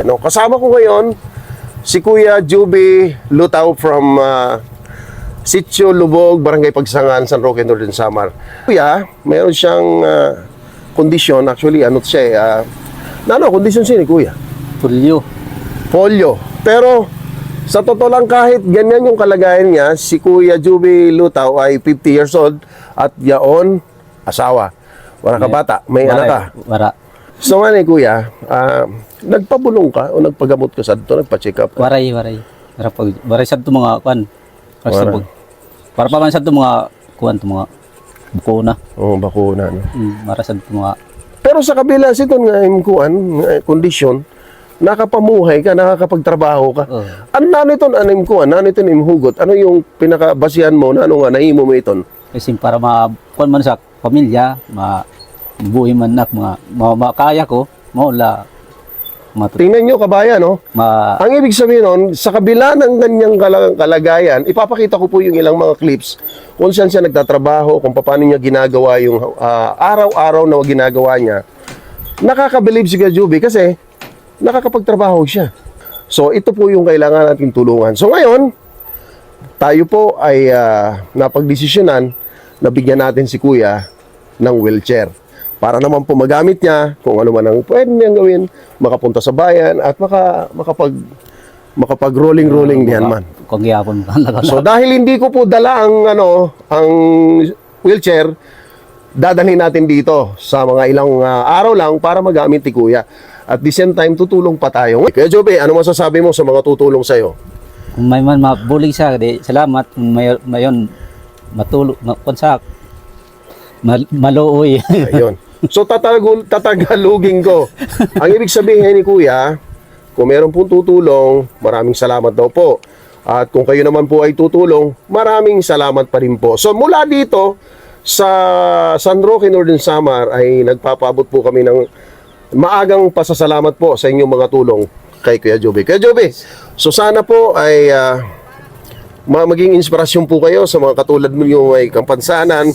No, kasama ko ngayon si Kuya Juby Lutaw from Sitio Lubog, Barangay Pagsangan, San Roque, Northern Samar. Kuya, mayroon siyang kondisyon. Actually, ano siya kondisyon siya ni Kuya? Polio. Pero sa totoo lang, kahit ganyan yung kalagayan niya, si Kuya Juby Lutaw ay 50 years old at yaon asawa. Wala ka bata, may anak ka. Wala. So nga ni Kuya, nagpabulong ka o nagpagamot ka sa dito, nagpa-check up? Waray. Waray sa ito mga kuan. Para pa man sa ito mga kuan, ito mga bakuna. Oo, bakuna. No? Para sa ito mga... Pero sa kabila sa ito nga yung kuan, kondisyon, nakapamuhay ka, nakakapagtrabaho ka. Ano nito yung kuan, ano ito yung hugot? Ano yung pinakabasihan mo na ano nga, nahimo mo ito? Kasi para kuan man sa pamilya, buhay man nak makaya ko, maula. Tingnan nyo kabayan, no? Ang ibig sabihin nun, sa kabila ng ganyang kalagayan, ipapakita ko po yung ilang mga clips kung saan siya nagtatrabaho, kung paano niya ginagawa yung araw-araw na ginagawa niya. Nakakabilib si Juby kasi nakakapagtrabaho siya. So, ito po yung kailangan natin tulungan. So, ngayon, tayo po ay napagdesisyonan na bigyan natin si Kuya ng wheelchair. Para naman po magamit niya kung ano man ang pwede niyang gawin, makapunta sa bayan at makapag-rolling diyan man. Kung gyapon So dahil hindi ko po dala ang wheelchair, dadalhin natin dito sa mga ilang araw lang para magamit ni Kuya. At the same time, tutulong pa tayo. Kuya Joby, ano masasabi mo sa mga tutulong sa'yo? Kung may man mabulig sa salamat. Kung mayon matulog makonsak maluoy. Ayun. So tatagalugin ko. Ang ibig sabihin ni Kuya, kung meron pong tutulong, maraming salamat daw po. At kung kayo naman po ay tutulong, maraming salamat pa rin po. So mula dito sa San Roque, Northern Samar ay nagpapaabot po kami ng maagang pasasalamat po sa inyong mga tulong kay Kuya Joby. Kuya Joby, so sana po ay maging inspirasyon po kayo sa mga katulad mo yung may kampansanan.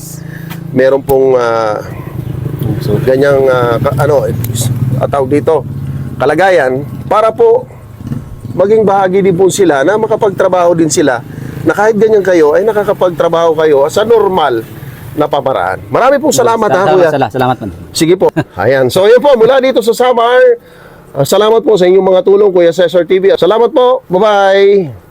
Meron pong ganyang tawag dito, kalagayan, para po maging bahagi din po sila na makapagtrabaho din sila, na kahit ganyan kayo ay nakakapagtrabaho kayo sa normal na pamaraan. Marami pong salamat ha, Kuya. Salamat man. Sige po. Ayan. So yun po, mula dito sa Samar, salamat po sa inyong mga tulong, Kuya Cesar TV. Salamat po. Bye-bye.